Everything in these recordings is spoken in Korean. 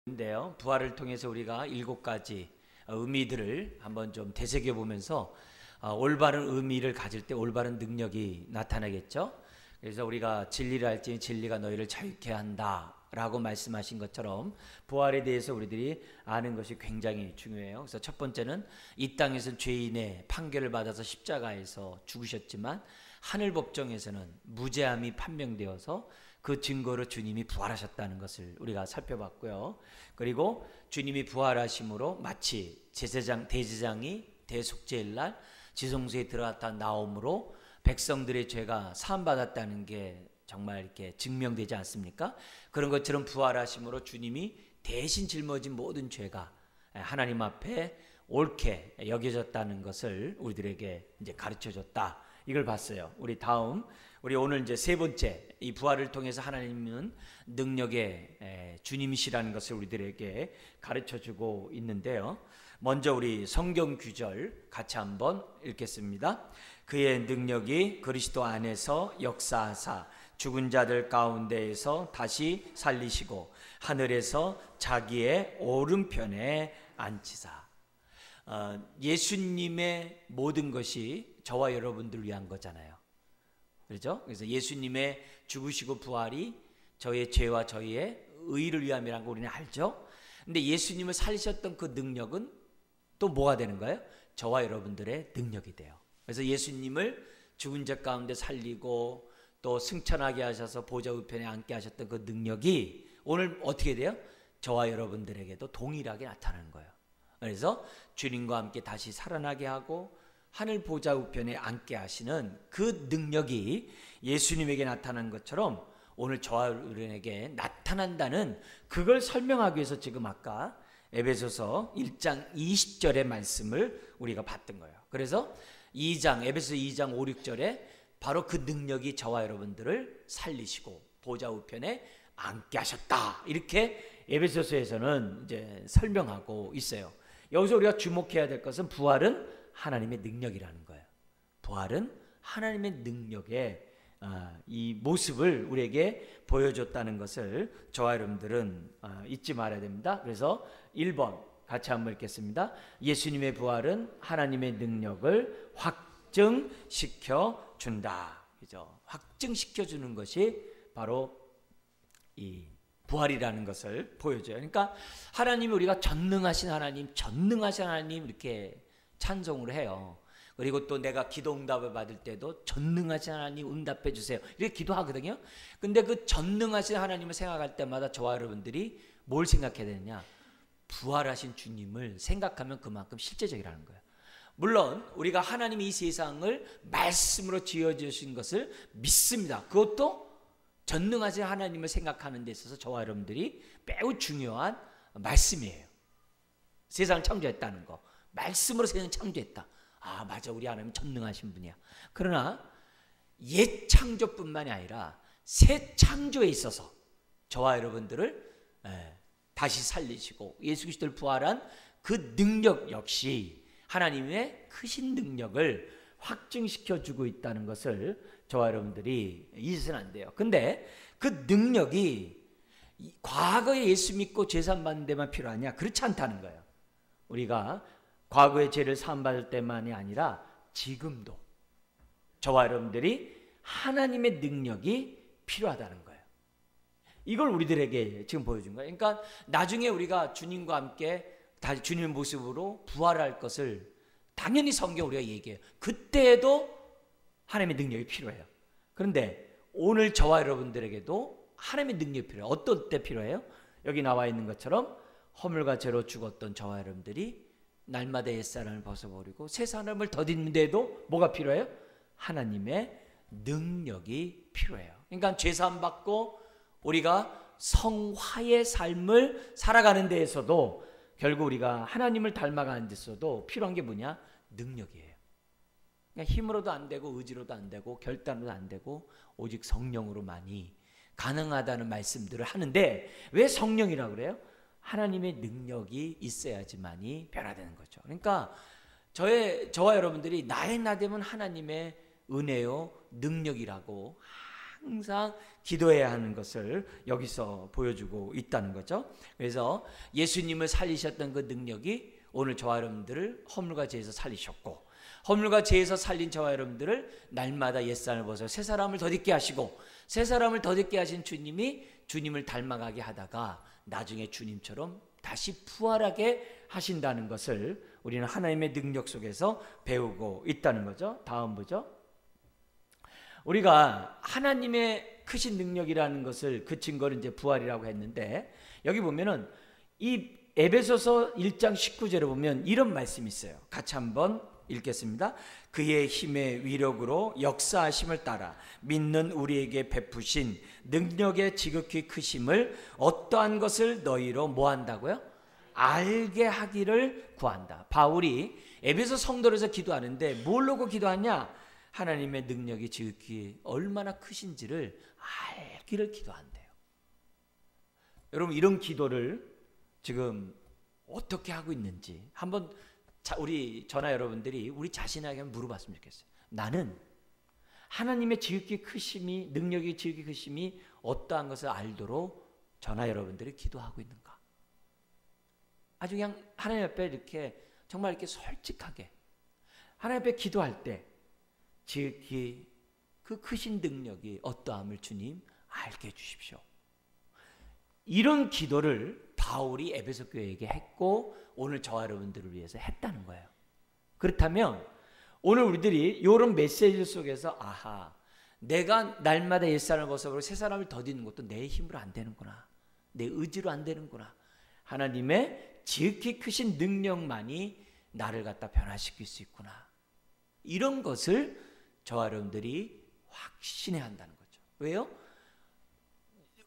인데요. 부활을 통해서 우리가 7가지 의미들을 한번 좀 되새겨 보면서 올바른 의미를 가질 때 올바른 능력이 나타나겠죠. 그래서 우리가 진리를 알지니 진리가 너희를 자유케 한다 라고 말씀하신 것처럼 부활에 대해서 우리들이 아는 것이 굉장히 중요해요. 그래서 첫 번째는 이 땅에서 죄인의 판결을 받아서 십자가에서 죽으셨지만 하늘 법정에서는 무죄함이 판명되어서 그 증거로 주님이 부활하셨다는 것을 우리가 살펴봤고요. 그리고 주님이 부활하심으로 마치 대제장이 대속죄일 날 지성소에 들어갔다 나옴으로 백성들의 죄가 사함받았다는 게 정말 이렇게 증명되지 않습니까? 그런 것처럼 부활하심으로 주님이 대신 짊어진 모든 죄가 하나님 앞에 옳게 여겨졌다는 것을 우리들에게 이제 가르쳐 줬다. 이걸 봤어요. 우리 오늘 이제 세 번째, 이 부활을 통해서 하나님은 능력의 주님이시라는 것을 우리들에게 가르쳐 주고 있는데요. 먼저 우리 성경 구절 같이 한번 읽겠습니다. 그의 능력이 그리스도 안에서 역사하사 죽은 자들 가운데에서 다시 살리시고 하늘에서 자기의 오른편에 앉히사. 예수님의 모든 것이 저와 여러분들을 위한 거잖아요. 그렇죠? 그래서 예수님의 죽으시고 부활이 저의 죄와 저희의 의를 위함이라는 거 우리는 알죠? 근데 예수님을 살리셨던 그 능력은 또 뭐가 되는 거예요? 저와 여러분들의 능력이 돼요. 그래서 예수님을 죽은 자 가운데 살리고 또 승천하게 하셔서 보좌 우편에 앉게 하셨던 그 능력이 오늘 어떻게 돼요? 저와 여러분들에게도 동일하게 나타나는 거예요. 그래서 주님과 함께 다시 살아나게 하고 하늘 보좌 우편에 앉게 하시는 그 능력이 예수님에게 나타난 것처럼 오늘 저와 여러분에게 나타난다는 그걸 설명하기 위해서 지금 아까 에베소서 1장 20절의 말씀을 우리가 봤던 거예요. 그래서 에베소 2장 5, 6절에 바로 그 능력이 저와 여러분들을 살리시고 보좌 우편에 앉게 하셨다. 이렇게 에베소서에서는 이제 설명하고 있어요. 여기서 우리가 주목해야 될 것은 부활은 하나님의 능력이라는 거예요. 부활은 하나님의 능력의 이 모습을 우리에게 보여줬다는 것을 저와 여러분들은 잊지 말아야 됩니다. 그래서 1번 같이 한번 읽겠습니다. 예수님의 부활은 하나님의 능력을 확증시켜 준다. 그죠? 확증시켜 주는 것이 바로 이 부활이라는 것을 보여줘요. 그러니까 하나님이 우리가 전능하신 하나님 이렇게 찬송을 해요. 그리고 또 내가 기도 응답을 받을 때도 전능하신 하나님 응답해 주세요. 이렇게 기도하거든요. 근데 그 전능하신 하나님을 생각할 때마다 저와 여러분들이 뭘 생각해야 되느냐? 부활하신 주님을 생각하면 그만큼 실제적이라는 거예요. 물론 우리가 하나님이 이 세상을 말씀으로 지어주신 것을 믿습니다. 그것도 전능하신 하나님을 생각하는 데 있어서 저와 여러분들이 매우 중요한 말씀이에요. 세상을 창조했다는 거. 말씀으로 세상을 창조했다. 아, 맞아. 우리 하나님 전능하신 분이야. 그러나 옛 창조뿐만이 아니라 새 창조에 있어서 저와 여러분들을 다시 살리시고 예수 그리스도를 부활한 그 능력 역시 하나님의 크신 능력을 확증시켜주고 있다는 것을 저와 여러분들이 잊으시면 안 돼요. 근데 그 능력이 과거에 예수 믿고 죄산 받는 데만 필요하냐? 그렇지 않다는 거예요. 우리가 과거의 죄를 사함받을 때만이 아니라 지금도 저와 여러분들이 하나님의 능력이 필요하다는 거예요. 이걸 우리들에게 지금 보여준 거예요. 그러니까 나중에 우리가 주님과 함께 다시 주님의 모습으로 부활할 것을 당연히 성경 우리가 얘기해요. 그때에도 하나님의 능력이 필요해요. 그런데 오늘 저와 여러분들에게도 하나님의 능력이 필요해요. 어떤 때 필요해요? 여기 나와 있는 것처럼 허물과 죄로 죽었던 저와 여러분들이 날마다 옛사람을 벗어버리고 새 사람을 덧입는데도 뭐가 필요해요? 하나님의 능력이 필요해요. 그러니까 죄사함 받고 우리가 성화의 삶을 살아가는 데에서도 결국 우리가 하나님을 닮아가는 데서도 필요한 게 뭐냐? 능력이에요. 그러니까 힘으로도 안 되고 의지로도 안 되고 결단으로도 안 되고 오직 성령으로만이 가능하다는 말씀들을 하는데 왜 성령이라고 그래요? 하나님의 능력이 있어야지만이 변화되는 거죠. 그러니까 저와 여러분들이 나의 나됨은 하나님의 은혜요 능력이라고 항상 기도해야 하는 것을 여기서 보여주고 있다는 거죠. 그래서 예수님을 살리셨던 그 능력이 오늘 저와 여러분들을 허물과 죄에서 살리셨고, 허물과 죄에서 살린 저와 여러분들을 날마다 옛사람을 벗어 새 사람을 덧입게 하시고, 새 사람을 덧입게 하신 주님이 주님을 닮아가게 하다가 나중에 주님처럼 다시 부활하게 하신다는 것을 우리는 하나님의 능력 속에서 배우고 있다는 거죠. 다음 보죠. 우리가 하나님의 크신 능력이라는 것을 그 증거를 이제 부활이라고 했는데, 여기 보면은 이 에베소서 1장 19절에 보면 이런 말씀이 있어요. 같이 한번 읽겠습니다. 그의 힘의 위력으로 역사하심을 따라 믿는 우리에게 베푸신 능력의 지극히 크심을 어떠한 것을 너희로 뭐 한다고요? 알게 하기를 구한다. 바울이 에베소 성도로서 기도하는데 뭘 놓고 기도하냐? 하나님의 능력이 지극히 얼마나 크신지를 알기를 기도한대요. 여러분, 이런 기도를 지금 어떻게 하고 있는지 한번 우리 전하 여러분들이 우리 자신에게 물어봤으면 좋겠어요. 나는 하나님의 지극히 크심이, 능력이 지극히 크심이 어떠한 것을 알도록 전하 여러분들이 기도하고 있는가? 아주 그냥 하나님 앞에 이렇게 정말 이렇게 솔직하게 하나님 앞에 기도할 때 지극히 그 크신 능력이 어떠함을 주님 알게 해주십시오. 이런 기도를 바울이 에베소 교회에게 했고 오늘 저와 여러분들을 위해서 했다는 거예요. 그렇다면 오늘 우리들이 이런 메시지 속에서 아하, 내가 날마다 옛사람을 벗어버리고 새 사람을 더디는 것도 내 힘으로 안 되는구나, 내 의지로 안 되는구나, 하나님의 지극히 크신 능력만이 나를 갖다 변화시킬 수 있구나, 이런 것을 저와 여러분들이 확신해야 한다는 거죠. 왜요?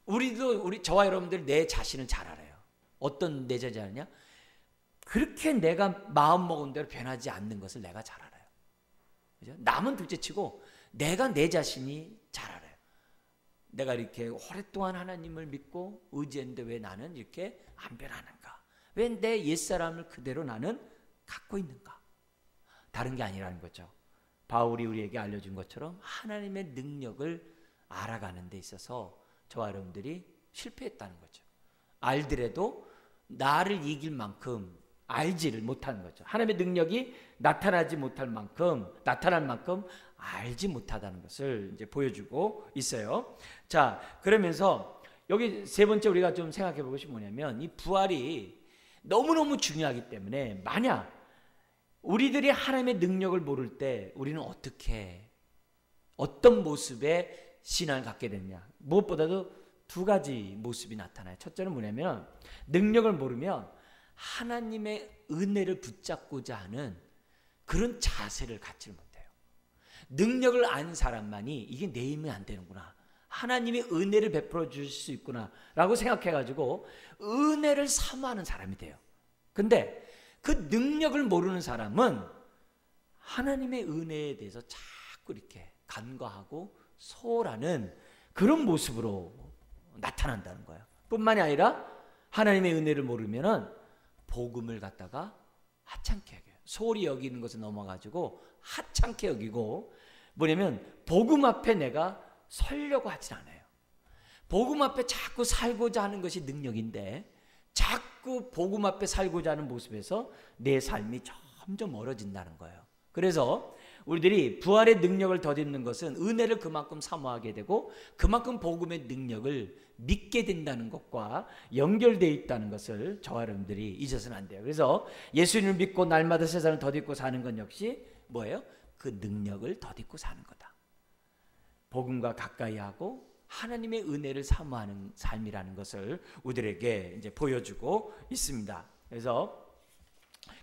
우리 저와 여러분들 내 자신을 잘 알아요. 어떤 내 자신을 아냐? 그렇게 내가 마음 먹은 대로 변하지 않는 것을 내가 잘 알아요. 그죠? 남은 둘째치고 내가 내 자신이 잘 알아요. 내가 이렇게 오랫동안 하나님을 믿고 의지했는데 왜 나는 이렇게 안 변하는가? 왜 내 옛사람을 그대로 나는 갖고 있는가? 다른 게 아니라는 거죠. 바울이 우리에게 알려준 것처럼 하나님의 능력을 알아가는 데 있어서 저와 여러분들이 실패했다는 거죠. 알더라도 나를 이길 만큼 알지를 못하는 거죠. 하나님의 능력이 나타날 만큼 알지 못하다는 것을 이제 보여주고 있어요. 자, 그러면서 여기 세 번째 우리가 좀 생각해 보고 싶은 뭐냐면, 이 부활이 너무너무 중요하기 때문에 만약 우리들이 하나님의 능력을 모를 때 우리는 어떤 모습의 신앙을 갖게 되느냐? 무엇보다도 두 가지 모습이 나타나요. 첫째는 뭐냐면, 능력을 모르면 하나님의 은혜를 붙잡고자 하는 그런 자세를 갖지를 못해요. 능력을 아는 사람만이 이게 내 힘이 안 되는구나, 하나님의 은혜를 베풀어 주실 수 있구나 라고 생각해가지고 은혜를 사모하는 사람이 돼요. 근데 그 능력을 모르는 사람은 하나님의 은혜에 대해서 자꾸 이렇게 간과하고 소홀하는 그런 모습으로 나타난다는 거예요. 뿐만이 아니라 하나님의 은혜를 모르면은 복음을 갖다가 하찮게 여겨요. 소홀히 여기는 것을 넘어가지고 하찮게 여기고, 뭐냐면 복음 앞에 내가 서려고 하진 않아요. 복음 앞에 자꾸 살고자 하는 것이 능력인데 자꾸 복음 앞에 살고자 하는 모습에서 내 삶이 점점 멀어진다는 거예요. 그래서 우리들이 부활의 능력을 덧입는 것은 은혜를 그만큼 사모하게 되고 그만큼 복음의 능력을 믿게 된다는 것과 연결되어 있다는 것을 저와 여러분들이 잊어서는 안 돼요. 그래서 예수님을 믿고 날마다 세상을 덧입고 사는 건 역시 뭐예요? 그 능력을 덧입고 사는 거다. 복음과 가까이 하고 하나님의 은혜를 사모하는 삶이라는 것을 우리들에게 이제 보여주고 있습니다. 그래서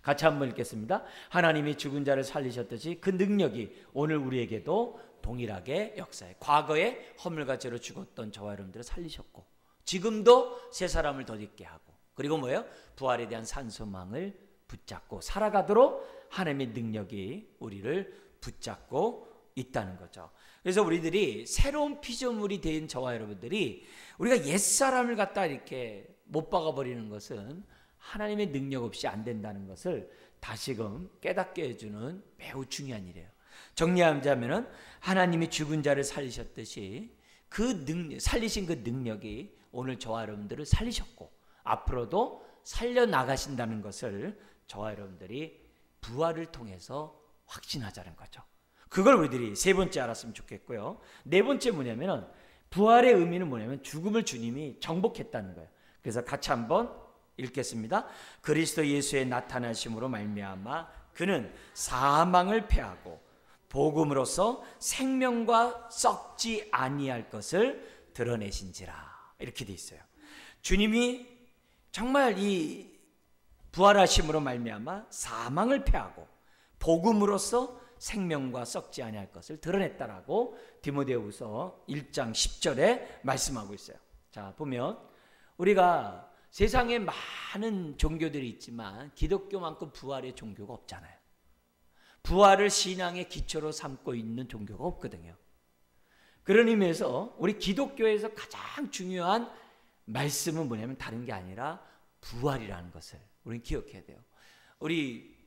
같이 한번 읽겠습니다. 하나님이 죽은 자를 살리셨듯이 그 능력이 오늘 우리에게도 동일하게 역사해. 과거에 허물과 죄로 죽었던 저와 여러분들을 살리셨고 지금도 새 사람을 덧입게 하고, 그리고 뭐예요? 부활에 대한 산소망을 붙잡고 살아가도록 하나님의 능력이 우리를 붙잡고 있다는 거죠. 그래서 우리들이 새로운 피조물이 된 저와 여러분들이 우리가 옛사람을 갖다 이렇게 못 박아버리는 것은 하나님의 능력 없이 안 된다는 것을 다시금 깨닫게 해주는 매우 중요한 일이에요. 정리하자면은 하나님이 죽은 자를 살리셨듯이 그 살리신 그 능력이 오늘 저와 여러분들을 살리셨고 앞으로도 살려나가신다는 것을 저와 여러분들이 부활을 통해서 확신하자는 거죠. 그걸 우리들이 세 번째 알았으면 좋겠고요. 네 번째 뭐냐면은 부활의 의미는 뭐냐면 죽음을 주님이 정복했다는 거예요. 그래서 같이 한번 읽겠습니다. 그리스도 예수의 나타나심으로 말미암아 그는 사망을 패하고 복음으로써 생명과 썩지 아니할 것을 드러내신지라. 이렇게 돼 있어요. 주님이 정말 이 부활하심으로 말미암아 사망을 패하고 복음으로써 생명과 썩지 아니할 것을 드러냈다라고 디모데후서 1장 10절에 말씀하고 있어요. 자, 보면 우리가 세상에 많은 종교들이 있지만 기독교만큼 부활의 종교가 없잖아요. 부활을 신앙의 기초로 삼고 있는 종교가 없거든요. 그런 의미에서 우리 기독교에서 가장 중요한 말씀은 뭐냐면 다른 게 아니라 부활이라는 것을 우리는 기억해야 돼요. 우리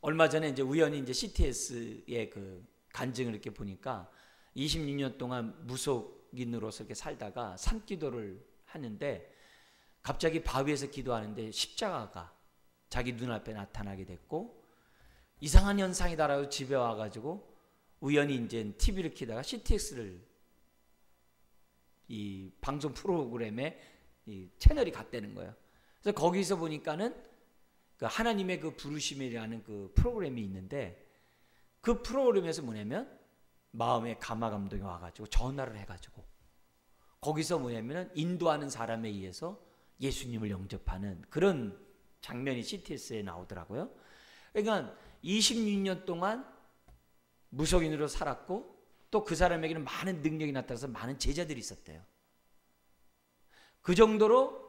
얼마 전에 이제 우연히 이제 CTS의 그 간증을 이렇게 보니까 26년 동안 무속인으로서 이렇게 살다가 산기도를 하는데 갑자기 바위에서 기도하는데 십자가가 자기 눈앞에 나타나게 됐고 이상한 현상이다라고 집에 와가지고 우연히 이제 TV를 켜다가 CTS를 이 방송 프로그램에 이 채널이 갔다는 거예요. 그래서 거기서 보니까는 그 하나님의 그 부르심이라는 그 프로그램이 있는데 그 프로그램에서 뭐냐면 마음에 감화 감동이 와가지고 전화를 해가지고 거기서 뭐냐면은 인도하는 사람에 의해서 예수님을 영접하는 그런 장면이 CTS에 나오더라고요. 그러니까 26년 동안 무속인으로 살았고 또 그 사람에게는 많은 능력이 나타나서 많은 제자들이 있었대요. 그 정도로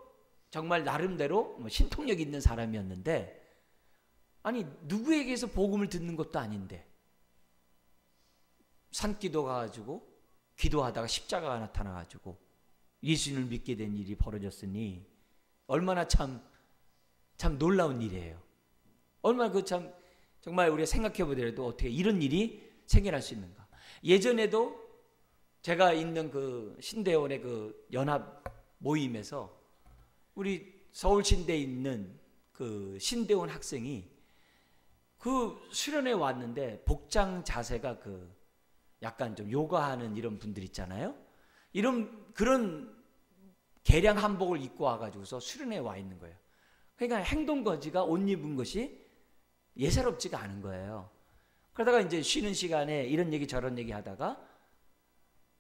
정말 나름대로 신통력 있는 사람이었는데 아니 누구에게서 복음을 듣는 것도 아닌데 산기도 가가지고 기도하다가 십자가가 나타나가지고 예수님을 믿게 된 일이 벌어졌으니 얼마나 참 놀라운 일이에요. 얼마나 그 참 정말 우리가 생각해 보더라도 어떻게 이런 일이 생겨날 수 있는가. 예전에도 제가 있는 그 신대원의 그 연합 모임에서 우리 서울 신대에 있는 그 신대원 학생이 그 수련회 왔는데 복장 자세가 그 약간 좀 요가하는 이런 분들 있잖아요. 이런 그런 개량 한복을 입고 와가지고서 수련회에 와 있는 거예요. 그러니까 행동거지가 옷 입은 것이 예사롭지가 않은 거예요. 그러다가 이제 쉬는 시간에 이런 얘기 저런 얘기 하다가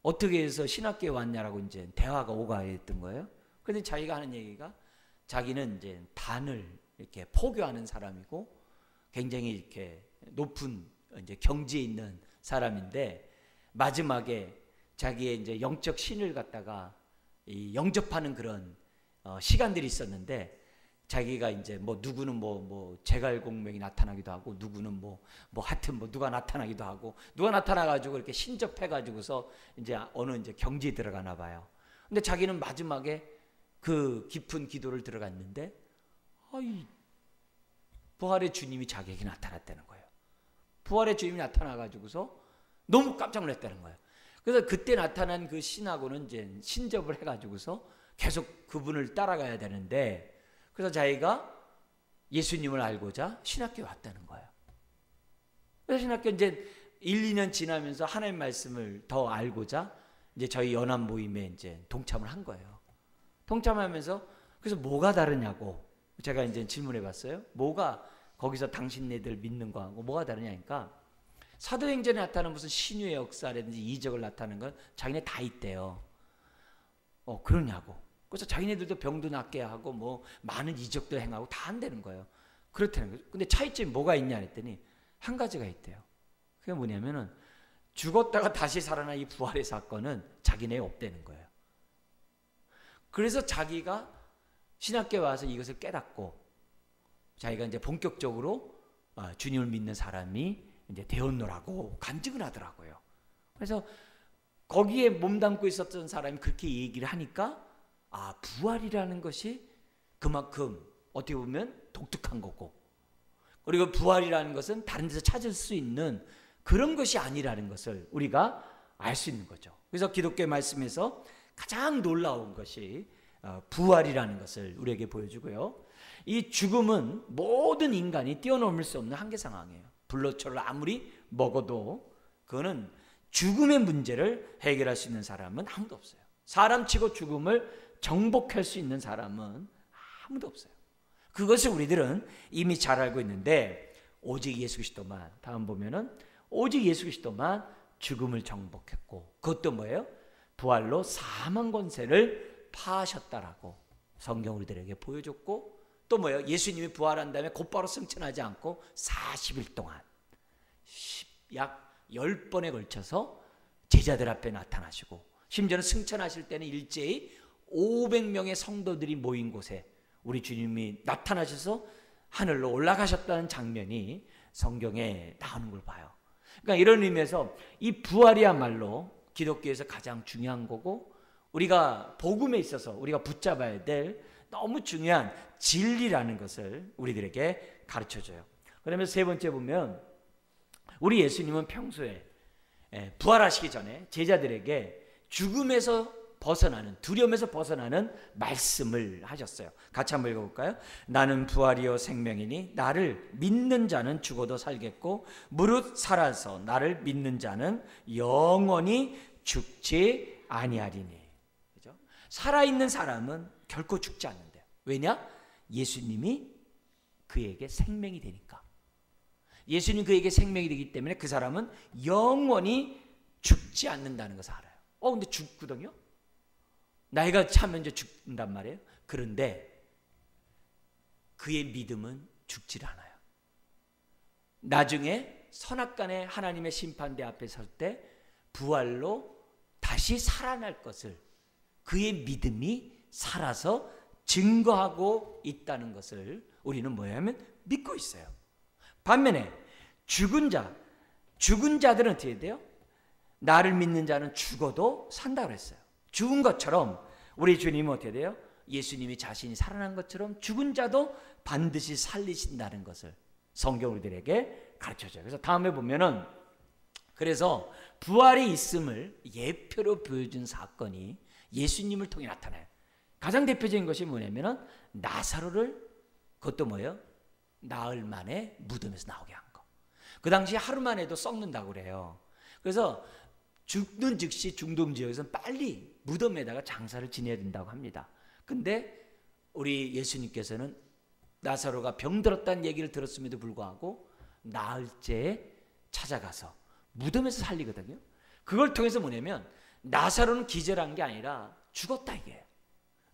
어떻게 해서 신학교에 왔냐라고 이제 대화가 오가했던 거예요. 그런데 자기가 하는 얘기가 자기는 이제 단을 이렇게 포교하는 사람이고 굉장히 이렇게 높은 이제 경지에 있는 사람인데 마지막에 자기의 이제 영적 신을 갖다가 영접하는 그런 시간들이 있었는데 자기가 이제 뭐 누구는 뭐 제갈공명이 나타나기도 하고 누구는 하여튼 누가 나타나기도 하고 누가 나타나가지고 이렇게 신접해가지고서 이제 어느 이제 경지에 들어가나 봐요. 근데 자기는 마지막에 그 깊은 기도를 들어갔는데 부활의 주님이 자기에게 나타났다는 거예요. 부활의 주님이 나타나가지고서 너무 깜짝 놀랐다는 거예요. 그래서 그때 나타난 그 신하고는 이제 신접을 해가지고서 계속 그분을 따라가야 되는데 그래서 자기가 예수님을 알고자 신학교에 왔다는 거예요. 그래서 신학교 이제 1, 2년 지나면서 하나님 말씀을 더 알고자 이제 저희 연합 모임에 이제 동참을 한 거예요. 동참하면서 그래서 뭐가 다르냐고 제가 이제 질문해 봤어요. 뭐가 거기서 당신네들 믿는 거하고 뭐가 다르냐니까 사도행전에 나타나는 무슨 신유의 역사라든지 이적을 나타내는 건 자기네 다 있대요. 그러냐고. 그래서 자기네들도 병도 낫게 하고 많은 이적도 행하고 다 한다는 거예요. 그렇다는 거죠. 근데 차이점이 뭐가 있냐 했더니 한 가지가 있대요. 그게 뭐냐면은 죽었다가 다시 살아난 이 부활의 사건은 자기네에 없다는 거예요. 그래서 자기가 신학교에 와서 이것을 깨닫고 자기가 이제 본격적으로 주님을 믿는 사람이 이제 되었노라고 간증을 하더라고요. 그래서 거기에 몸담고 있었던 사람이 그렇게 얘기를 하니까 부활이라는 것이 그만큼 어떻게 보면 독특한 거고 그리고 부활이라는 것은 다른 데서 찾을 수 있는 그런 것이 아니라는 것을 우리가 알 수 있는 거죠. 그래서 기독교의 말씀에서 가장 놀라운 것이 부활이라는 것을 우리에게 보여주고요. 이 죽음은 모든 인간이 뛰어넘을 수 없는 한계 상황이에요. 불로초를 아무리 먹어도 그거는 죽음의 문제를 해결할 수 있는 사람은 아무도 없어요. 사람치고 죽음을 정복할 수 있는 사람은 아무도 없어요. 그것을 우리들은 이미 잘 알고 있는데 오직 예수 그리스도만, 다음 보면은 오직 예수 그리스도만 죽음을 정복했고, 그것도 뭐예요? 부활로 사망 권세를 파하셨다라고 성경 우리들에게 보여줬고, 또 뭐예요? 예수님이 부활한 다음에 곧바로 승천하지 않고 40일 동안 약 10번에 걸쳐서 제자들 앞에 나타나시고, 심지어는 승천하실 때는 일제히 500명의 성도들이 모인 곳에 우리 주님이 나타나셔서 하늘로 올라가셨다는 장면이 성경에 나오는 걸 봐요. 그러니까 이런 의미에서 이 부활이야말로 기독교에서 가장 중요한 거고, 우리가 복음에 있어서 우리가 붙잡아야 될 너무 중요한 진리라는 것을 우리들에게 가르쳐줘요. 그러면 세 번째 보면, 우리 예수님은 평소에 부활하시기 전에 제자들에게 죽음에서 벗어나는, 두려움에서 벗어나는 말씀을 하셨어요. 같이 한번 읽어볼까요? 나는 부활이요 생명이니 나를 믿는 자는 죽어도 살겠고 무릇 살아서 나를 믿는 자는 영원히 죽지 아니하리니. 그죠? 살아있는 사람은 결코 죽지 않는데요. 왜냐? 예수님이 그에게 생명이 되니까. 예수님 그에게 생명이 되기 때문에 그 사람은 영원히 죽지 않는다는 것을 알아요. 근데 죽거든요? 나이가 차면 이제 죽는단 말이에요. 그런데 그의 믿음은 죽질 않아요. 나중에 선악간에 하나님의 심판대 앞에 설 때 부활로 다시 살아날 것을 그의 믿음이 살아서 증거하고 있다는 것을 우리는 뭐냐면 믿고 있어요. 반면에 죽은 자들은 어떻게 돼요? 나를 믿는 자는 죽어도 산다고 그랬어요. 죽은 것처럼 우리 주님은 어떻게 돼요? 예수님이 자신이 살아난 것처럼 죽은 자도 반드시 살리신다는 것을 성경 우리들에게 가르쳐줘요. 그래서 다음에 보면은, 그래서 부활이 있음을 예표로 보여준 사건이 예수님을 통해 나타나요. 가장 대표적인 것이 뭐냐면은 나사로를, 그것도 뭐예요? 나흘 만에 무덤에서 나오게 한 거. 그 당시 하루만 해도 썩는다고 그래요. 그래서 죽는 즉시 중동 지역에서는 빨리 무덤에다가 장사를 지내야 된다고 합니다. 근데 우리 예수님께서는 나사로가 병들었다는 얘기를 들었음에도 불구하고 나흘째에 찾아가서 무덤에서 살리거든요. 그걸 통해서 뭐냐면 나사로는 기절한 게 아니라 죽었다 이게요.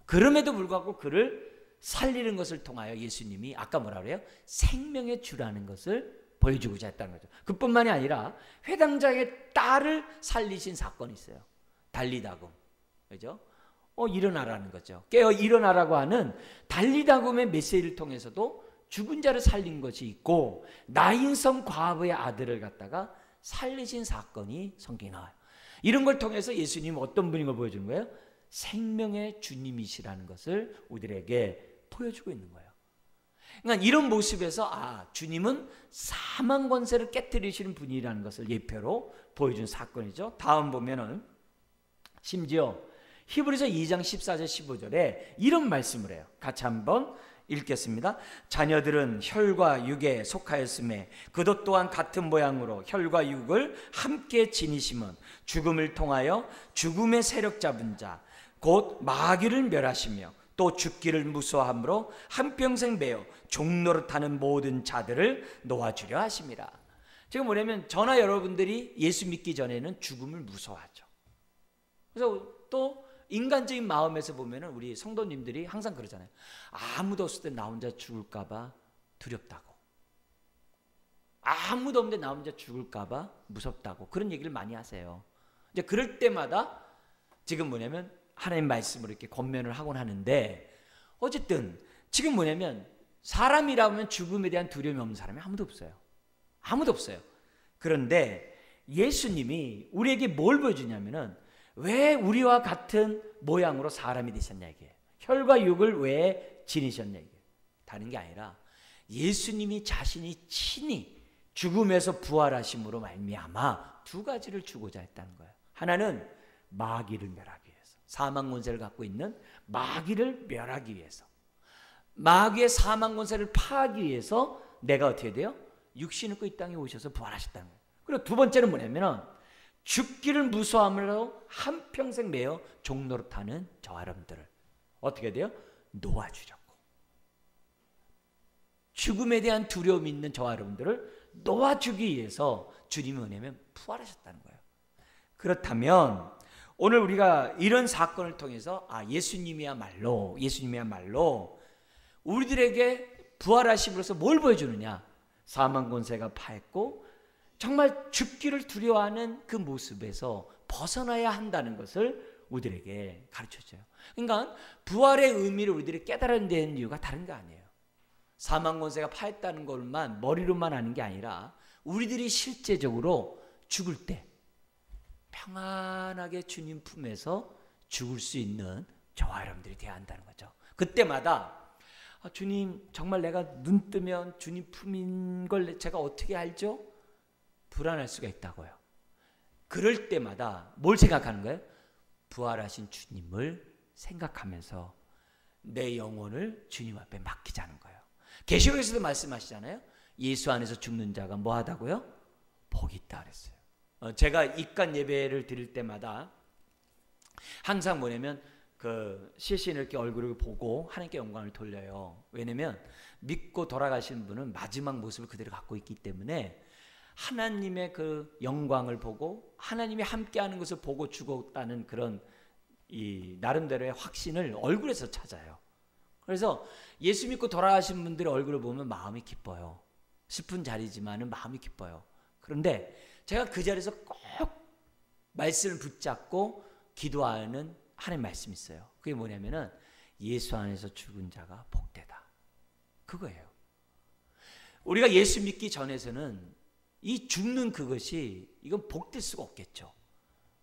그럼에도 불구하고 그를 살리는 것을 통하여 예수님이 아까 뭐라 그래요? 생명의 주라는 것을 보여주고자 했다는 거죠. 그뿐만이 아니라 회당장의 딸을 살리신 사건이 있어요. 달리다금, 그죠? 일어나라는 거죠. 깨어 일어나라고 하는 달리다금의 메시지를 통해서도 죽은 자를 살린 것이 있고, 나인성 과부의 아들을 갖다가 살리신 사건이 성경에 나와요. 이런 걸 통해서 예수님은 어떤 분인 걸 보여주는 거예요? 생명의 주님이시라는 것을 우리들에게 보여주고 있는 거예요. 그러니까 이런 모습에서 주님은 사망 권세를 깨뜨리시는 분이라는 것을 예표로 보여준 사건이죠. 다음 보면은 심지어 히브리서 2장 14절 15절에 이런 말씀을 해요. 같이 한번 읽겠습니다. 자녀들은 혈과 육에 속하였음에 그도 또한 같은 모양으로 혈과 육을 함께 지니심은 죽음을 통하여 죽음의 세력 잡은 자 곧 마귀를 멸하시며 또 죽기를 무서워함으로 한평생 매어 종노릇하는 모든 자들을 놓아주려 하심이라. 지금 뭐냐면 저나 여러분들이 예수 믿기 전에는 죽음을 무서워하죠. 그래서 또 인간적인 마음에서 보면은 우리 성도님들이 항상 그러잖아요. 아무도 없을 때 나 혼자 죽을까봐 두렵다고, 아무도 없는데 나 혼자 죽을까봐 무섭다고, 그런 얘기를 많이 하세요. 이제 그럴 때마다 지금 뭐냐면 하나님 말씀으로 이렇게 권면을 하곤 하는데, 어쨌든 지금 뭐냐면 사람이라면 죽음에 대한 두려움이 없는 사람이 아무도 없어요. 아무도 없어요. 그런데 예수님이 우리에게 뭘 보여주냐면은 왜 우리와 같은 모양으로 사람이 되셨냐 이게, 혈과 육을 왜 지니셨냐 이게, 다른 게 아니라 예수님이 자신이 친히 죽음에서 부활하심으로 말미암아 두 가지를 주고자 했다는 거예요. 하나는 마귀를 멸하기 위해서, 사망 권세를 갖고 있는 마귀를 멸하기 위해서, 마귀의 사망 권세를 파하기 위해서 내가 어떻게 돼요? 육신을 입고 이 땅에 오셔서 부활하셨다는 거예요. 그리고 두 번째는 뭐냐면 죽기를 무서워함으로 한평생 매여 종노릇하는 저와 여러분들을 어떻게 돼요? 놓아주려고. 죽음에 대한 두려움이 있는 저와 여러분들을 놓아주기 위해서 주님이 뭐냐면 부활하셨다는 거예요. 그렇다면 오늘 우리가 이런 사건을 통해서 예수님이야말로 우리들에게 부활하심으로써 뭘 보여주느냐? 사망 권세가 파했고 정말 죽기를 두려워하는 그 모습에서 벗어나야 한다는 것을 우리들에게 가르쳐줘요. 그러니까 부활의 의미를 우리들이 깨달아야 되는 이유가 다른 거 아니에요. 사망 권세가 파했다는 것만 머리로만 아는 게 아니라 우리들이 실제적으로 죽을 때 평안하게 주님 품에서 죽을 수 있는 저와 여러분들이 되어야 한다는 거죠. 그때마다 주님, 정말 내가 눈 뜨면 주님 품인 걸 제가 어떻게 알죠? 불안할 수가 있다고요. 그럴 때마다 뭘 생각하는 거예요? 부활하신 주님을 생각하면서 내 영혼을 주님 앞에 맡기자는 거예요. 계시록에서도 말씀하시잖아요. 예수 안에서 죽는 자가 뭐 하다고요? 복이 있다 그랬어요. 제가 입간 예배를 드릴 때마다 항상 뭐냐면 그 시신을 이렇게 얼굴을 보고 하나님께 영광을 돌려요. 왜냐면 믿고 돌아가신 분은 마지막 모습을 그대로 갖고 있기 때문에 하나님의 그 영광을 보고 하나님이 함께하는 것을 보고 죽었다는 그런 이 나름대로의 확신을 얼굴에서 찾아요. 그래서 예수 믿고 돌아가신 분들의 얼굴을 보면 마음이 기뻐요. 슬픈 자리지만은 마음이 기뻐요. 그런데 제가 그 자리에서 꼭 말씀을 붙잡고 기도하는 하나님 말씀이 있어요. 그게 뭐냐면은 예수 안에서 죽은 자가 복되다. 그거예요. 우리가 예수 믿기 전에서는 이 죽는 그것이 이건 복될 수가 없겠죠.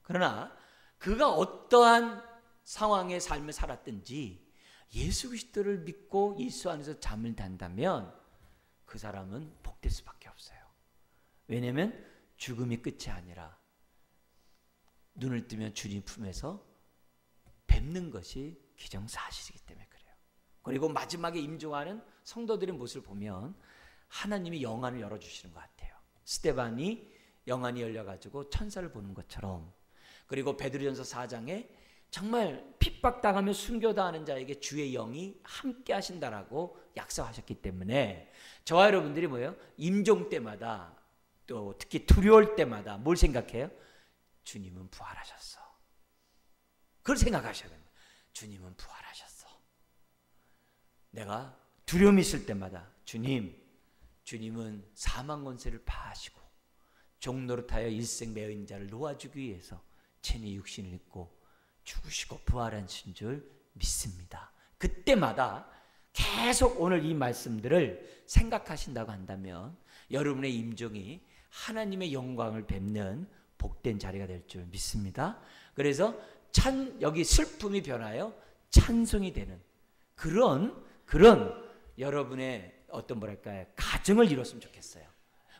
그러나 그가 어떠한 상황의 삶을 살았든지 예수 그리스도를 믿고 예수 안에서 잠을 잔다면 그 사람은 복될 수밖에 없어요. 왜냐하면 죽음이 끝이 아니라 눈을 뜨면 주님 품에서 뵙는 것이 기정사실이기 때문에 그래요. 그리고 마지막에 임종하는 성도들의 모습을 보면 하나님이 영안을 열어주시는 것 같아요. 스데반이 영안이 열려가지고 천사를 보는 것처럼, 그리고 베드로전서 4장에 정말 핍박당하며 순교당하는 자에게 주의 영이 함께 하신다라고 약속하셨기 때문에 저와 여러분들이 뭐예요? 임종 때마다 또 특히 두려울 때마다 뭘 생각해요? 주님은 부활하셨어. 그걸 생각하셔야 됩니다. 주님은 부활하셨어. 내가 두려움이 있을 때마다 주님은 사망 권세를 파하시고 종노릇하여 일생 매인 자를 놓아주기 위해서 친히 육신을 입고 죽으시고 부활하신 줄 믿습니다. 그때마다 계속 오늘 이 말씀들을 생각하신다고 한다면 여러분의 임종이 하나님의 영광을 뵙는 복된 자리가 될 줄 믿습니다. 그래서 여기 슬픔이 변하여 찬송이 되는 그런 여러분의 어떤 가정을 이뤘으면 좋겠어요.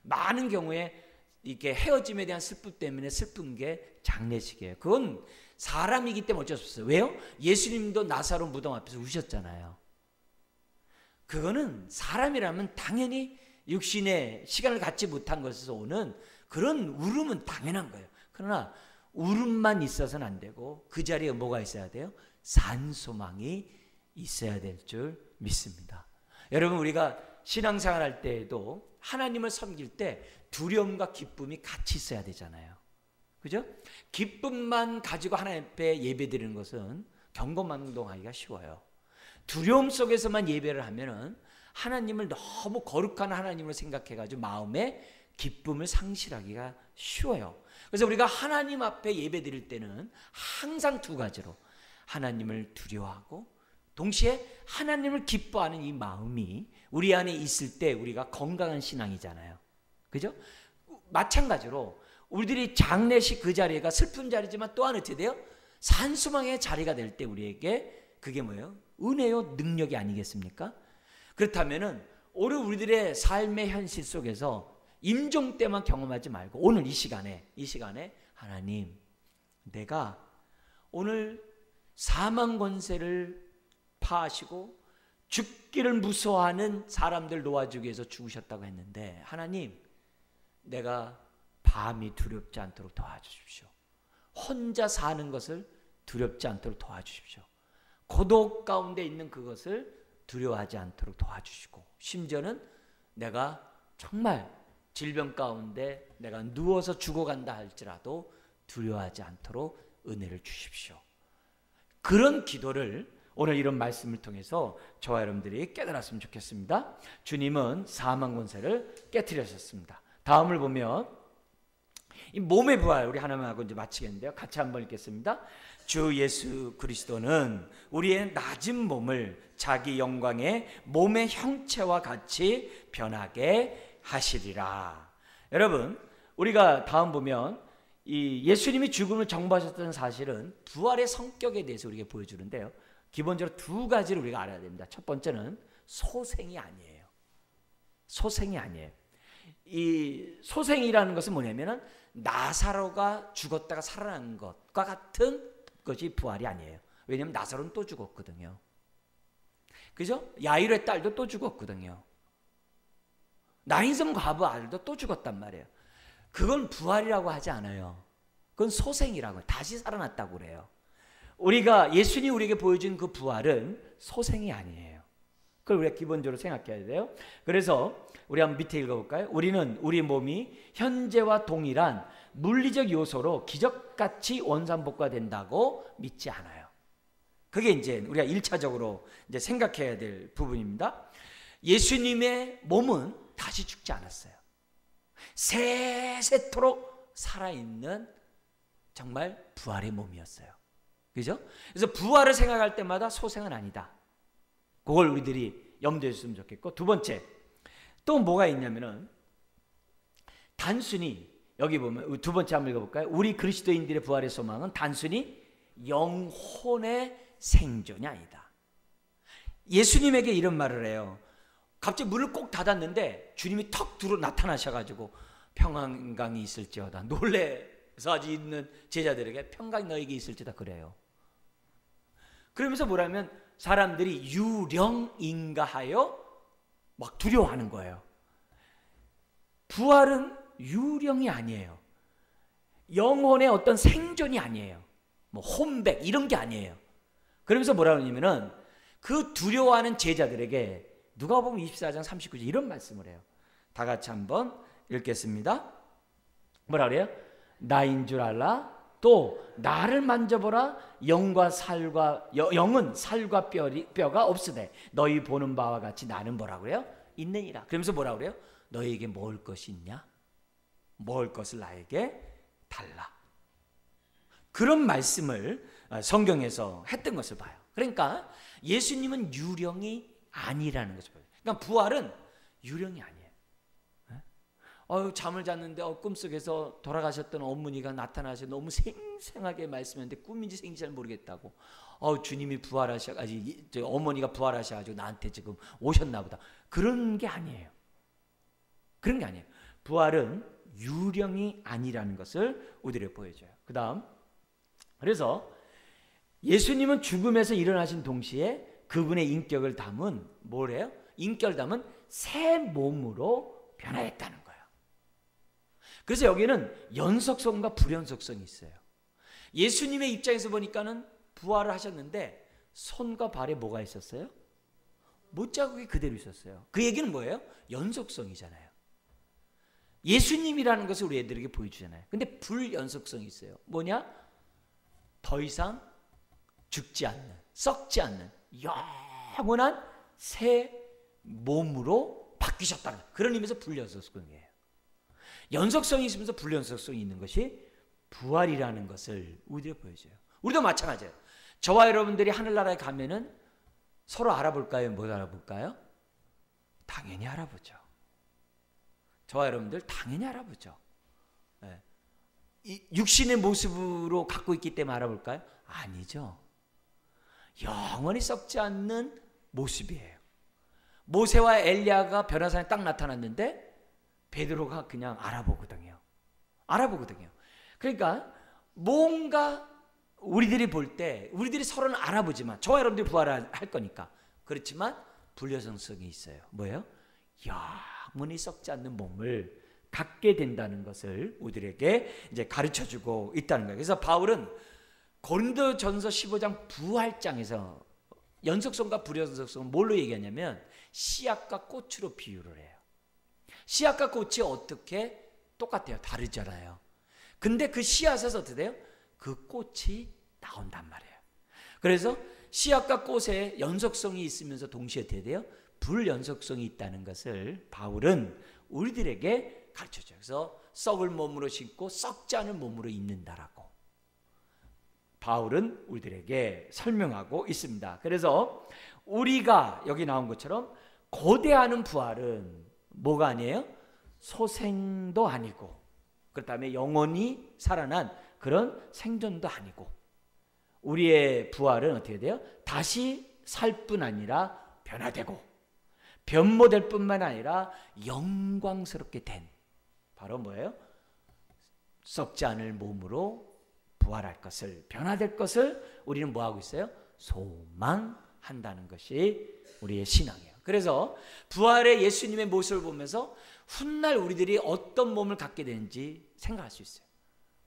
많은 경우에 이렇게 헤어짐에 대한 슬픔 때문에 슬픈 게 장례식이에요. 그건 사람이기 때문에 어쩔 수 없어요. 왜요? 예수님도 나사로 무덤 앞에서 우셨잖아요. 그거는 사람이라면 당연히 육신의 시간을 갖지 못한 것에서 오는 그런 울음은 당연한 거예요. 그러나 울음만 있어서는 안 되고 그 자리에 뭐가 있어야 돼요? 산소망이 있어야 될 줄 믿습니다. 여러분, 우리가 신앙생활 할 때에도 하나님을 섬길 때 두려움과 기쁨이 같이 있어야 되잖아요. 그죠? 기쁨만 가지고 하나님 앞에 예배드리는 것은 경거망동하기가 쉬워요. 두려움 속에서만 예배를 하면은 하나님을 너무 거룩한 하나님으로 생각해가지고 마음에 기쁨을 상실하기가 쉬워요. 그래서 우리가 하나님 앞에 예배드릴 때는 항상 두 가지로 하나님을 두려워하고 동시에 하나님을 기뻐하는 이 마음이 우리 안에 있을 때 우리가 건강한 신앙이잖아요. 그죠? 마찬가지로 우리들이 장례식 그 자리가 슬픈 자리지만 또한 어떻게 돼요? 산소망의 자리가 될 때 우리에게 그게 뭐예요? 은혜요, 능력이 아니겠습니까? 그렇다면은 오늘 우리들의 삶의 현실 속에서 임종 때만 경험하지 말고 오늘 이 시간에 하나님, 내가 오늘 사망 권세를 파하시고 죽기를 무서워하는 사람들 놓아주기 위해서 죽으셨다고 했는데, 하나님, 내가 밤이 두렵지 않도록 도와주십시오. 혼자 사는 것을 두렵지 않도록 도와주십시오. 고독 가운데 있는 그것을 두려워하지 않도록 도와주시고, 심지어는 내가 정말 질병 가운데 내가 누워서 죽어간다 할지라도 두려워하지 않도록 은혜를 주십시오. 그런 기도를 오늘 이런 말씀을 통해서 저와 여러분들이 깨달았으면 좋겠습니다. 주님은 사망 권세를 깨뜨리셨습니다. 다음을 보면 이 몸의 부활, 우리 하나만 이제 마치겠는데요. 같이 한번 읽겠습니다. 주 예수 그리스도는 우리의 낮은 몸을 자기 영광의 몸의 형체와 같이 변하게 하시리라. 여러분, 우리가 다음 보면 이 예수님이 죽음을 정복하셨던 사실은 부활의 성격에 대해서 우리에게 보여주는데요. 기본적으로 두 가지를 우리가 알아야 됩니다. 첫 번째는 소생이 아니에요. 소생이 아니에요. 이 소생이라는 것은 뭐냐면은 나사로가 죽었다가 살아난 것과 같은 것이 부활이 아니에요. 왜냐하면 나사로는 또 죽었거든요. 그죠? 야이로의 딸도 또 죽었거든요. 나인섬 과부 아들도 또 죽었단 말이에요. 그건 부활이라고 하지 않아요. 그건 소생이라고 해요. 다시 살아났다고 그래요. 우리가 예수님이 우리에게 보여준 그 부활은 소생이 아니에요. 그걸 우리가 기본적으로 생각해야 돼요. 그래서 우리 한번 밑에 읽어볼까요? 우리는 우리 몸이 현재와 동일한 물리적 요소로 기적같이 원상복구된다고 믿지 않아요. 그게 이제 우리가 1차적으로 이제 생각해야 될 부분입니다. 예수님의 몸은 다시 죽지 않았어요. 세세토록 살아있는 정말 부활의 몸이었어요. 그죠? 그래서 부활을 생각할 때마다 소생은 아니다. 그걸 우리들이 염두에 줬으면 좋겠고, 두 번째 또 뭐가 있냐면은 단순히 여기 보면 두 번째 한번 읽어볼까요? 우리 그리스도인들의 부활의 소망은 단순히 영혼의 생존이 아니다. 예수님에게 이런 말을 해요. 갑자기 문을 꼭 닫았는데 주님이 턱 들어 나타나셔가지고 평강이 있을지어다. 놀래서 아직 있는 제자들에게 평강이 너에게 있을지다 그래요. 그러면서 뭐라면 사람들이 유령인가 하여 막 두려워하는 거예요. 부활은 유령이 아니에요. 영혼의 어떤 생존이 아니에요. 뭐 혼백 이런 게 아니에요. 그러면서 뭐라 그러냐면은 그 두려워하는 제자들에게 누가복음 24장 39절 이런 말씀을 해요. 다 같이 한번 읽겠습니다. 뭐라 그래요? 나인 줄 알라. 또 나를 만져보라. 영은 살과 뼈가 없으되 너희 보는 바와 같이 나는 뭐라 그래요? 있느니라. 그러면서 뭐라 그래요? 너희에게 먹을 것이 있냐? 먹을 것을 나에게 달라. 그런 말씀을 성경에서 했던 것을 봐요. 그러니까 예수님은 유령이 아니라는 것을 봐요. 그러니까 부활은 유령이 아니에요. 잠을 잤는데 꿈속에서 돌아가셨던 어머니가 나타나셔서 너무 생생하게 말씀했는데 꿈인지 생인지 잘 모르겠다고. 주님이 부활하셔가지고 어머니가 부활하셔가지고 나한테 지금 오셨나 보다. 그런 게 아니에요. 그런 게 아니에요. 부활은 유령이 아니라는 것을 우리에게 보여줘요. 그 다음, 그래서 예수님은 죽음에서 일어나신 동시에 그분의 인격을 담은 뭐래요? 인격을 담은 새 몸으로 변화했다는 거예요. 그래서 여기는 연속성과 불연속성이 있어요. 예수님의 입장에서 보니까는 부활을 하셨는데 손과 발에 뭐가 있었어요? 못자국이 그대로 있었어요. 그 얘기는 뭐예요? 연속성이잖아요. 예수님이라는 것을 우리 애들에게 보여주잖아요. 근데 불연속성이 있어요. 뭐냐? 더 이상 죽지 않는, 썩지 않는 영원한 새 몸으로 바뀌셨다는 그런 의미에서 불연속성이에요. 연속성이 있으면서 불연속성이 있는 것이 부활이라는 것을 우리에게 보여줘요. 우리도 마찬가지예요. 저와 여러분들이 하늘나라에 가면은 서로 알아볼까요? 못 알아볼까요? 당연히 알아보죠. 저와 여러분들 당연히 알아보죠. 네. 이 육신의 모습으로 갖고 있기 때문에 알아볼까요? 아니죠. 영원히 썩지 않는 모습이에요. 모세와 엘리야가 변화산에 딱 나타났는데 베드로가 그냥 알아보거든요. 그러니까 뭔가 우리들이 볼 때 우리들이 서로는 알아보지만 저와 여러분들이 부활할 거니까 그렇지만 불여성성이 있어요. 뭐예요? 영원히 썩지 않는 몸을 갖게 된다는 것을 우리들에게 이제 가르쳐주고 있다는 거예요. 그래서 바울은 고린도전서 15장 부활장에서 연속성과 불연속성은 뭘로 얘기하냐면 씨앗과 꽃으로 비유를 해요. 씨앗과 꽃이 어떻게 똑같아요? 다르잖아요. 근데 그 씨앗에서 어떻게 돼요? 그 꽃이 나온단 말이에요. 그래서 씨앗과 꽃에 연속성이 있으면서 동시에 어떻게 돼요? 불연속성이 있다는 것을 바울은 우리들에게 가르쳐줘요. 그래서 썩을 몸으로 신고 썩지 않은 몸으로 있는다라고 바울은 우리들에게 설명하고 있습니다. 그래서 우리가 여기 나온 것처럼 고대하는 부활은 뭐가 아니에요? 소생도 아니고 그렇다면 영원히 살아난 그런 생존도 아니고 우리의 부활은 어떻게 돼요? 다시 살 뿐 아니라 변화되고 변모될 뿐만 아니라 영광스럽게 된 바로 뭐예요? 썩지 않을 몸으로 부활할 것을 변화될 것을 우리는 뭐하고 있어요? 소망한다는 것이 우리의 신앙이에요. 그래서 부활의 예수님의 모습을 보면서 훗날 우리들이 어떤 몸을 갖게 되는지 생각할 수 있어요.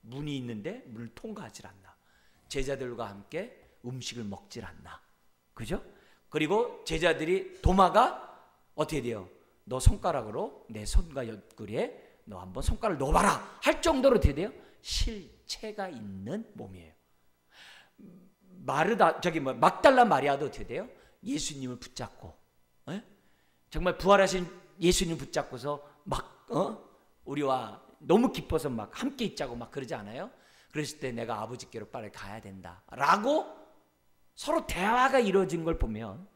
문이 있는데 문을 통과하질 않나. 제자들과 함께 음식을 먹질 않나. 그죠? 그리고 제자들이 도마가 어떻게 돼요? 너 손가락으로 내 손과 옆구리에 너 한번 손가락을 넣어봐라 할 정도로 어떻게 돼요? 실체가 있는 몸이에요. 막달라 마리아도 어떻게 돼요? 예수님을 붙잡고 정말 부활하신 예수님 붙잡고서 막 우리와 너무 기뻐서 막 함께 있자고 막 그러지 않아요? 그랬을 때 내가 아버지께로 빨리 가야 된다 라고 서로 대화가 이루어진 걸 보면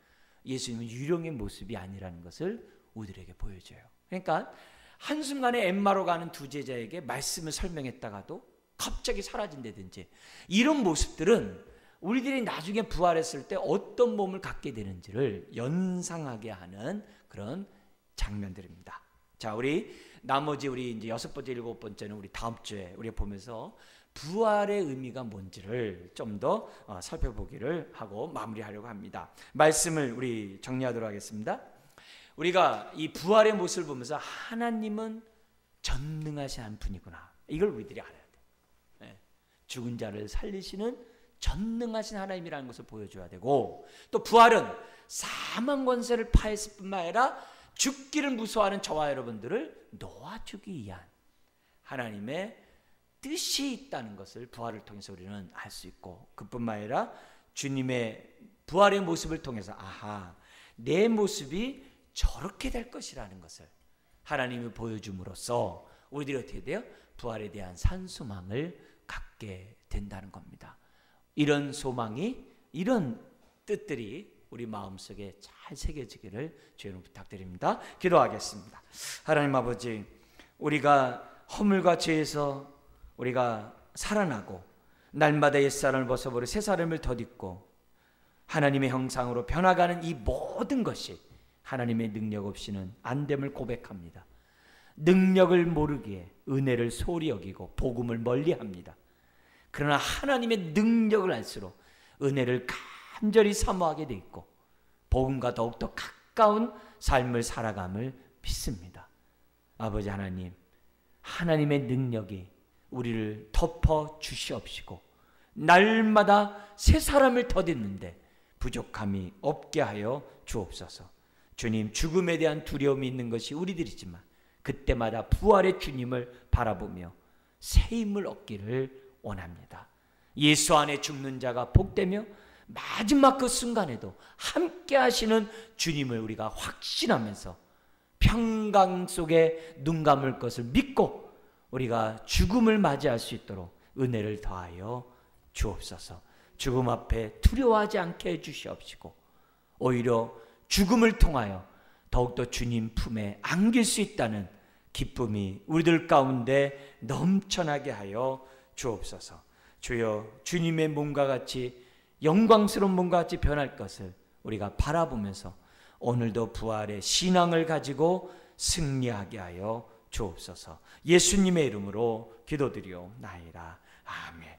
예수님은 유령의 모습이 아니라는 것을 우리들에게 보여줘요. 그러니까 한순간에 엠마로 가는 두 제자에게 말씀을 설명했다가도 갑자기 사라진다든지 이런 모습들은 우리들이 나중에 부활했을 때 어떤 몸을 갖게 되는지를 연상하게 하는 그런 장면들입니다. 자, 우리 이제 6번째, 7번째는 우리 다음 주에 우리가 보면서 부활의 의미가 뭔지를 좀 더 살펴보기를 하고 마무리하려고 합니다. 말씀을 우리 정리하도록 하겠습니다. 우리가 이 부활의 모습을 보면서 하나님은 전능하신 한 분이구나. 이걸 우리들이 알아야 돼. 죽은 자를 살리시는 전능하신 하나님이라는 것을 보여줘야 되고 또 부활은 사망 권세를 파했을 뿐만 아니라 죽기를 무서워하는 저와 여러분들을 놓아주기 위한 하나님의 뜻이 있다는 것을 부활을 통해서 우리는 알 수 있고 그뿐만 아니라 주님의 부활의 모습을 통해서 아하 내 모습이 저렇게 될 것이라는 것을 하나님이 보여줌으로써 우리들이 어떻게 돼요? 부활에 대한 산소망을 갖게 된다는 겁니다. 이런 소망이 이런 뜻들이 우리 마음속에 잘 새겨지기를 주님 부탁드립니다. 기도하겠습니다. 하나님 아버지 우리가 허물과 죄에서 우리가 살아나고 날마다 옛사람을 벗어버려 새사람을 덧입고 하나님의 형상으로 변화가는 이 모든 것이 하나님의 능력 없이는 안 됨을 고백합니다. 능력을 모르기에 은혜를 소홀히 여기고 복음을 멀리합니다. 그러나 하나님의 능력을 알수록 은혜를 간절히 사모하게 돼 있고 복음과 더욱더 가까운 삶을 살아감을 믿습니다. 아버지 하나님, 하나님의 능력이 우리를 덮어 주시옵시고 날마다 새 사람을 덧입는데 부족함이 없게 하여 주옵소서. 주님, 죽음에 대한 두려움이 있는 것이 우리들이지만 그때마다 부활의 주님을 바라보며 새 힘을 얻기를 원합니다. 예수 안에 죽는 자가 복되며 마지막 그 순간에도 함께 하시는 주님을 우리가 확신하면서 평강 속에 눈 감을 것을 믿고 우리가 죽음을 맞이할 수 있도록 은혜를 더하여 주옵소서. 죽음 앞에 두려워하지 않게 해주시옵시고 오히려 죽음을 통하여 더욱더 주님 품에 안길 수 있다는 기쁨이 우리들 가운데 넘쳐나게 하여 주옵소서. 주여, 주님의 몸과 같이 영광스러운 몸과 같이 변할 것을 우리가 바라보면서 오늘도 부활의 신앙을 가지고 승리하게 하여 주옵소서. 예수님의 이름으로 기도드리옵나이다. 아멘.